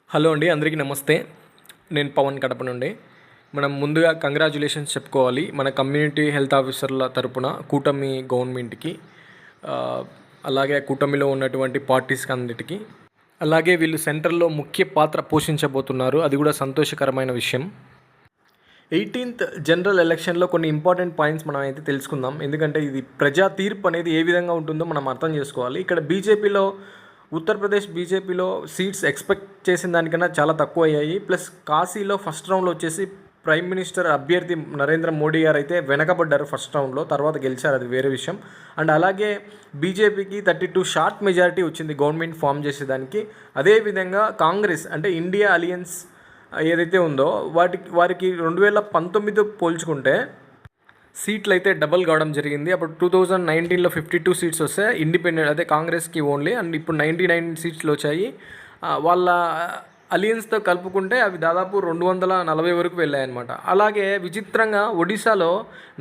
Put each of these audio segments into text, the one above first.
Hello అండి, అందరికీ నమస్తే. నేను పవన్ కడప నుండి. మనం ముందుగా కంగ్రాచ్యులేషన్స్ చెప్పుకోవాలి మన కమ్యూనిటీ హెల్త్ ఆఫీసర్ల తరపున కూటమి గవర్నమెంట్కి, అలాగే కూటమిలో ఉన్నటువంటి పార్టీస్కి అన్నిటికీ. అలాగే వీళ్ళు సెంట్రల్లో ముఖ్య పాత్ర పోషించబోతున్నారు, అది కూడా సంతోషకరమైన విషయం. 18th జనరల్ ఎలక్షన్లో కొన్ని ఇంపార్టెంట్ పాయింట్స్ మనం అయితే తెలుసుకుందాం. ఎందుకంటే ఇది ప్రజా తీర్పు అనేది ఏ విధంగా ఉంటుందో మనం అర్థం చేసుకోవాలి. ఇక్కడ బీజేపీలో, ఉత్తరప్రదేశ్ బీజేపీలో సీట్స్ ఎక్స్పెక్ట్ చేసిన దానికన్నా చాలా తక్కువ అయ్యాయి. ప్లస్ కాశీలో ఫస్ట్ రౌండ్లో వచ్చేసి ప్రైమ్ మినిస్టర్ అభ్యర్థి నరేంద్ర మోడీ గారు అయితే వెనకబడ్డారు ఫస్ట్ రౌండ్లో, తర్వాత గెలిచారు, అది వేరే విషయం. అండ్ అలాగే బీజేపీకి 32 షార్ట్ మెజారిటీ వచ్చింది గవర్నమెంట్ ఫామ్ చేసేదానికి. అదేవిధంగా కాంగ్రెస్ అంటే ఇండియా అలియన్స్ ఏదైతే ఉందో వారికి 2019తో పోల్చుకుంటే సీట్లు అయితే డబల్ కావడం జరిగింది. అప్పుడు 2019లో 52 సీట్స్ వస్తే ఇండిపెండెంట్ అదే కాంగ్రెస్కి ఓన్లీ, అండ్ ఇప్పుడు 99 సీట్లు వచ్చాయి. వాళ్ళ అలియన్స్తో కలుపుకుంటే అవి దాదాపు 240 వరకు వెళ్ళాయన్నమాట. అలాగే విచిత్రంగా ఒడిశాలో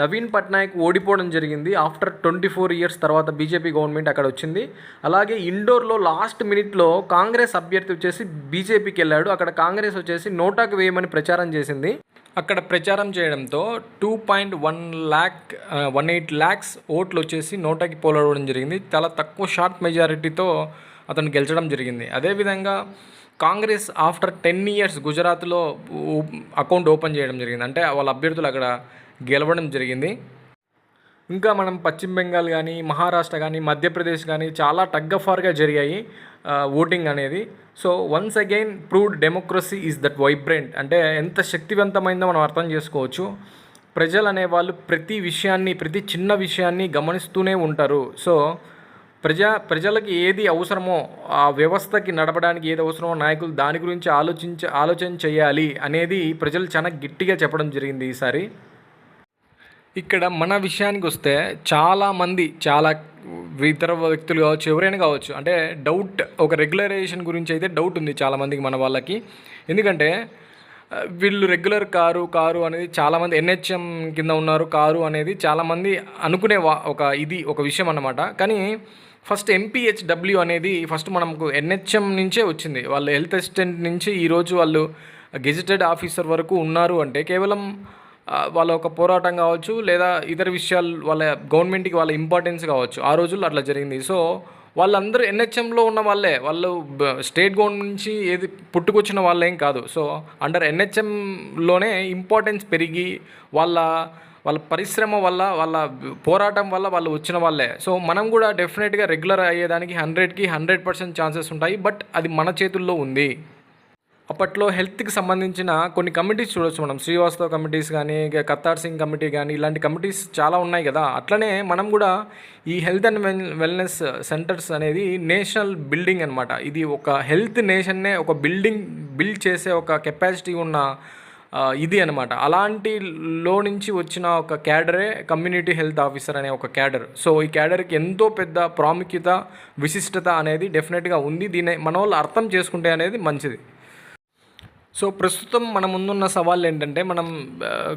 నవీన్ పట్నాయక్ ఓడిపోవడం జరిగింది. ఆఫ్టర్ 24 ఇయర్స్ తర్వాత బీజేపీ గవర్నమెంట్ అక్కడ వచ్చింది. అలాగే ఇండోర్లో లాస్ట్ మినిట్లో కాంగ్రెస్ అభ్యర్థి వచ్చేసి బీజేపీకి వెళ్ళాడు. అక్కడ కాంగ్రెస్ వచ్చేసి నోటాకు వేయమని ప్రచారం చేసింది. అక్కడ ప్రచారం చేయడంతో 2.18 lakhs ఓట్లు వచ్చేసి నోటాకి పోలవడం జరిగింది. చాలా తక్కువ షార్ట్ మెజారిటీతో అతను గెలిచడం జరిగింది. అదేవిధంగా కాంగ్రెస్ ఆఫ్టర్ 10 ఇయర్స్ గుజరాత్లో అకౌంట్ ఓపెన్ చేయడం జరిగింది. అంటే వాళ్ళ అభ్యర్థులు అక్కడ గెలవడం జరిగింది. ఇంకా మనం పశ్చిమ బెంగాల్ కానీ, మహారాష్ట్ర కానీ, మధ్యప్రదేశ్ కానీ చాలా టగ్ ఆఫ్ వార్గా జరిగాయి ఓటింగ్ అనేది. So once again proved democracy is that vibrant. అంటే ఎంత శక్తివంతమైందో మనం అర్థం చేసుకోవచ్చు. ప్రజలు అనేవాళ్ళు ప్రతి విషయాన్ని, ప్రతి చిన్న విషయాన్ని గమనిస్తూనే ఉంటారు. సో ప్రజలకి ఏది అవసరమో, ఆ వ్యవస్థకి నడపడానికి ఏది అవసరమో నాయకులు దాని గురించి ఆలోచన చేయాలి అనేది ప్రజలు చాలా గట్టిగా చెప్పడం జరిగింది ఈసారి. ఇక్కడ మన విషయానికి వస్తే చాలామంది, చాలా ఇతర వ్యక్తులు కావచ్చు, ఎవరైనా కావచ్చు, అంటే డౌట్, ఒక రెగ్యులరైజేషన్ గురించి అయితే డౌట్ ఉంది చాలామందికి, మన వాళ్ళకి. ఎందుకంటే వీళ్ళు రెగ్యులర్ కారు అనేది చాలామంది ఎన్హెచ్ఎం కింద ఉన్నారు, కారు అనేది చాలామంది అనుకునే ఒక విషయం అన్నమాట. కానీ ఫస్ట్ ఎంపీహెచ్డబ్ల్యూ అనేది ఫస్ట్ మనకు ఎన్హెచ్ఎం నుంచే వచ్చింది. వాళ్ళు హెల్త్ అసిస్టెంట్ నుంచి ఈరోజు వాళ్ళు గెజిటెడ్ ఆఫీసర్ వరకు ఉన్నారు అంటే కేవలం వాళ్ళ ఒక పోరాటం కావచ్చు, లేదా ఇతర విషయాలు వాళ్ళ గవర్నమెంట్కి వాళ్ళ ఇంపార్టెన్స్ కావచ్చు. ఆ రోజుల్లో అట్లా జరిగింది. సో వాళ్ళందరూ ఎన్హెచ్ఎంలో ఉన్న వాళ్ళే, వాళ్ళు స్టేట్ గవర్నమెంట్ నుంచి ఏది పుట్టుకొచ్చిన వాళ్ళేం కాదు. సో అండర్ ఎన్హెచ్ఎంలోనే ఇంపార్టెన్స్ పెరిగి వాళ్ళ పరిశ్రమ వల్ల, వాళ్ళ పోరాటం వల్ల వాళ్ళు వచ్చిన వాళ్ళే. సో మనం కూడా డెఫినెట్గా రెగ్యులర్ అయ్యేదానికి 100కి 100% ఛాన్సెస్ ఉంటాయి. బట్ అది మన చేతుల్లో ఉంది. అప్పట్లో హెల్త్కి సంబంధించిన కొన్ని కమిటీస్ చూడవచ్చు మనం, శ్రీవాస్తవ కమిటీస్ కానీ, కత్తార్ సింగ్ కమిటీ కానీ, ఇలాంటి కమిటీస్ చాలా ఉన్నాయి కదా. అట్లనే మనం కూడా ఈ హెల్త్ అండ్ వెల్నెస్ సెంటర్స్ అనేది నేషనల్ బిల్డింగ్ అనమాట. ఇది ఒక హెల్త్ నేషన్నే ఒక బిల్డ్ చేసే ఒక కెపాసిటీ ఉన్న ఇది అనమాట. అలాంటిలో నుంచి వచ్చిన ఒక క్యాడరే కమ్యూనిటీ హెల్త్ ఆఫీసర్ అనే ఒక క్యాడర్. సో ఈ క్యాడర్కి ఎంతో పెద్ద ప్రాముఖ్యత, విశిష్టత అనేది డెఫినెట్గా ఉంది. దీన్ని మన వాళ్ళు అర్థం చేసుకుంటే అనేది మంచిది. సో ప్రస్తుతం మన ముందున్న సవాళ్ళు ఏంటంటే, మనం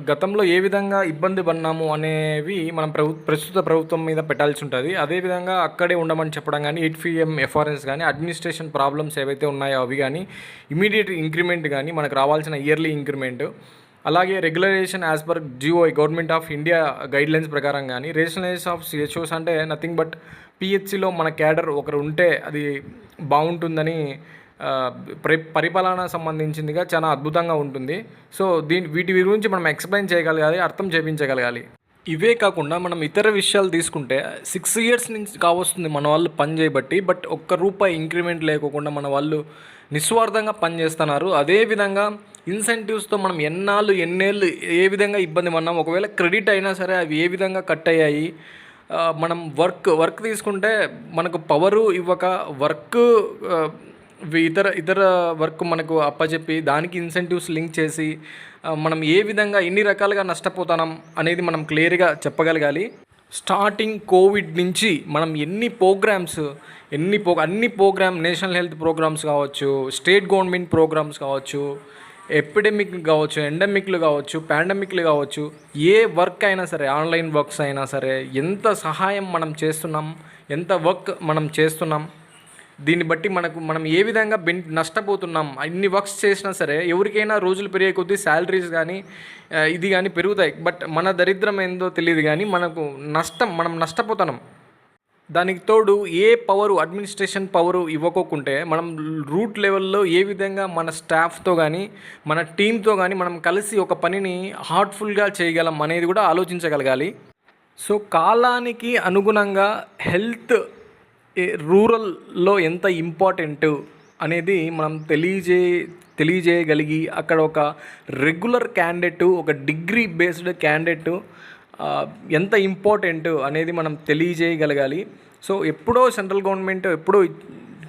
గతంలో ఏ విధంగా ఇబ్బంది పడినాము అనేవి మనం ప్రస్తుత ప్రభుత్వం మీద పెట్టాల్సి ఉంటుంది. అదేవిధంగా అక్కడే ఉండమని చెప్పడం కానీ, 8PM ఎఫ్ఆర్ఎస్ కానీ, అడ్మినిస్ట్రేషన్ ప్రాబ్లమ్స్ ఏవైతే ఉన్నాయో అవి కానీ, ఇమీడియట్ ఇంక్రిమెంట్ కానీ, మనకు రావాల్సిన ఇయర్లీ ఇంక్రిమెంట్, అలాగే regularization as per GO government of India guidelines ప్రకారం కానీ, రేషనలైజేషన్ ఆఫ్ సిహెచ్ఓస్ అంటే నథింగ్ బట్ పిహెచ్సిలో మన క్యాడర్ ఒకరు ఉంటే అది బాగుంటుందని, పరిపాలన సంబంధించిందిగా చాలా అద్భుతంగా ఉంటుంది. సో వీటి గురించి మనం ఎక్స్ప్లెయిన్ చేయగలగాలి, అర్థం చేయించగలగాలి. ఇవే కాకుండా మనం ఇతర విషయాలు తీసుకుంటే 6 ఇయర్స్ నుంచి కావస్తుంది మన వాళ్ళు పని చేయబట్టి, బట్ ₹1 ఇంక్రిమెంట్ లేకోకుండా మన వాళ్ళు నిస్వార్థంగా పనిచేస్తున్నారు. అదేవిధంగా ఇన్సెంటివ్స్తో మనం ఎన్నేళ్ళు ఏ విధంగా ఇబ్బంది పడినాం, ఒకవేళ క్రెడిట్ అయినా సరే అవి ఏ విధంగా కట్ అయ్యాయి. మనం వర్క్ తీసుకుంటే మనకు పవరు ఇవ్వక, ఇతర వర్క్ మనకు అప్పచెప్పి దానికి ఇన్సెంటివ్స్ లింక్ చేసి మనం ఏ విధంగా ఎన్ని రకాలుగా నష్టపోతున్నాం అనేది మనం క్లియర్గా చెప్పగలగాలి. స్టార్టింగ్ కోవిడ్ నుంచి మనం అన్ని ప్రోగ్రామ్, నేషనల్ హెల్త్ ప్రోగ్రామ్స్ కావచ్చు, స్టేట్ గవర్నమెంట్ ప్రోగ్రామ్స్ కావచ్చు, ఎపిడెమిక్ కావచ్చు, ఎండమిక్లు కావచ్చు, పాండమిక్లు కావచ్చు, ఏ వర్క్ అయినా సరే, ఆన్లైన్ వర్క్స్ అయినా సరే, ఎంత సహాయం మనం చేస్తున్నాం, ఎంత వర్క్ మనం చేస్తున్నాం, దీన్ని బట్టి మనం ఏ విధంగా నష్టపోతున్నాం. ఇన్ని వర్క్స్ చేసినా సరే ఎవరికైనా రోజులు పెరిగే కొద్దీ శాలరీస్ కానీ ఇది కానీ పెరుగుతాయి. బట్ మన దరిద్రం ఏందో తెలియదు కానీ మనం నష్టపోతున్నాం. దానికి తోడు అడ్మినిస్ట్రేషన్ పవరు ఇవ్వకోకుంటే మనం రూట్ లెవెల్లో ఏ విధంగా మన స్టాఫ్తో కానీ మన టీంతో కానీ మనం కలిసి ఒక పనిని హార్ట్ఫుల్గా చేయగలం అనేది కూడా ఆలోచించగలగాలి. సో కాలానికి అనుగుణంగా హెల్త్ రూరల్లో ఎంత ఇంపార్టెంట్ అనేది మనం తెలియజేయగలిగి అక్కడ ఒక రెగ్యులర్ క్యాండిడేట్, ఒక డిగ్రీ బేస్డ్ క్యాండిడేట్ ఎంత ఇంపార్టెంట్ అనేది మనం తెలియజేయగలగాలి. సో ఎప్పుడో సెంట్రల్ గవర్నమెంట్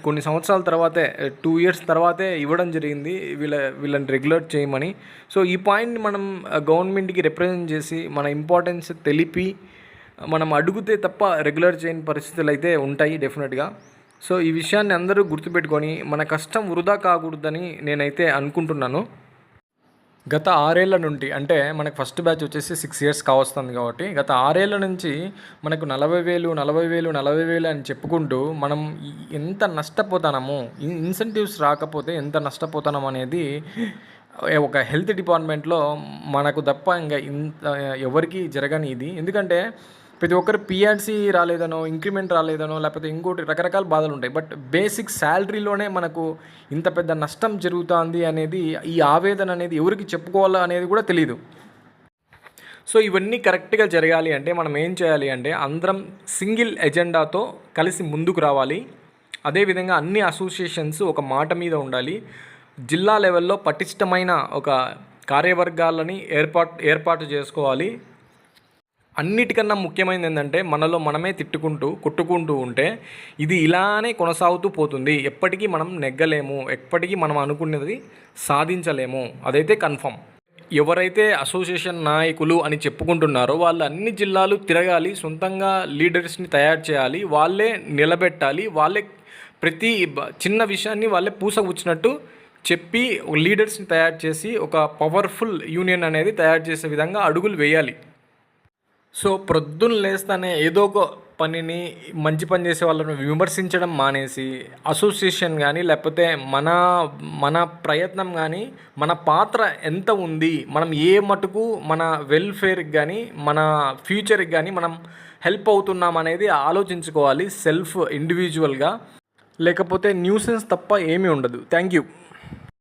కొన్ని సంవత్సరాల తర్వాతే 2 years తర్వాతే ఇవ్వడం జరిగింది వీళ్ళని రెగ్యులర్ చేయమని. సో ఈ పాయింట్ని మనం గవర్నమెంట్కి రిప్రజెంట్ చేసి మన ఇంపార్టెన్స్ తెలిపి మనం అడిగితే తప్ప రెగ్యులర్ చేయని పరిస్థితులు అయితే ఉంటాయి డెఫినెట్గా. సో ఈ విషయాన్ని అందరూ గుర్తుపెట్టుకొని మన కష్టం వృధా కాకూడదని నేనైతే అనుకుంటున్నాను. గత 6 ఏళ్ల నుండి అంటే మనకు ఫస్ట్ బ్యాచ్ వచ్చేసి 6 years కావస్తుంది కాబట్టి గత 6 ఏళ్ల నుంచి మనకు 40,000 అని చెప్పుకుంటూ మనం ఎంత నష్టపోతాము, ఇన్సెంటివ్స్ రాకపోతే ఎంత నష్టపోతాం అనేది ఒక హెల్త్ డిపార్ట్మెంట్లో మనకు తప్ప ఇంకా ఎవరికి జరగని ఇది. ఎందుకంటే ప్రతి ఒక్కరు పిఆర్సీ రాలేదనో, ఇంక్రిమెంట్ రాలేదనో, లేకపోతే ఇంకోటి రకరకాల బాధలు ఉంటాయి. బట్ బేసిక్ శాలరీలోనే మనకు ఇంత పెద్ద నష్టం జరుగుతుంది అనేది, ఈ ఆవేదన అనేది ఎవరికి చెప్పుకోవాలో అనేది కూడా తెలియదు. సో ఇవన్నీ కరెక్ట్గా జరగాలి అంటే మనం ఏం చేయాలి అంటే అందరం సింగిల్ ఎజెండాతో కలిసి ముందుకు రావాలి. అదేవిధంగా అన్ని అసోసియేషన్స్ ఒక మాట మీద ఉండాలి. జిల్లా లెవెల్లో పటిష్టమైన ఒక కార్యవర్గాలని ఏర్పాటు చేసుకోవాలి. అన్నిటికన్నా ముఖ్యమైనది ఏంటంటే మనలో మనమే కొట్టుకుంటూ ఉంటే ఇది ఇలానే కొనసాగుతూ పోతుంది. ఎప్పటికీ మనం నెగ్గలేము, ఎప్పటికీ మనం అనుకున్నది సాధించలేము, అదైతే కన్ఫర్మ్. ఎవరైతే అసోసియేషన్ నాయకులు అని చెప్పుకుంటున్నారో వాళ్ళు అన్ని జిల్లాలు తిరగాలి, సొంతంగా లీడర్స్ని తయారు చేయాలి, వాళ్ళే నిలబెట్టాలి, వాళ్ళే ప్రతి చిన్న విషయాన్ని వాళ్ళే పూసగుచ్చినట్టు చెప్పి లీడర్స్ని తయారు చేసి ఒక పవర్ఫుల్ యూనియన్ అనేది తయారు చేసే విధంగా అడుగులు వేయాలి. సో ప్రొద్దున లేస్తానే ఏదో ఒక పనిని మంచి పని చేసే వాళ్ళని విమర్శించడం మానేసి అసోసియేషన్ కానీ లేకపోతే మన ప్రయత్నం కానీ మన పాత్ర ఎంత ఉంది, మనం ఏ మటుకు మన వెల్ఫేర్కి కానీ మన ఫ్యూచర్కి కానీ మనం హెల్ప్ అవుతున్నాం అనేది ఆలోచించుకోవాలి సెల్ఫ్ ఇండివిజువల్గా. లేకపోతే న్యూసెన్స్ తప్ప ఏమీ ఉండదు. Thank you.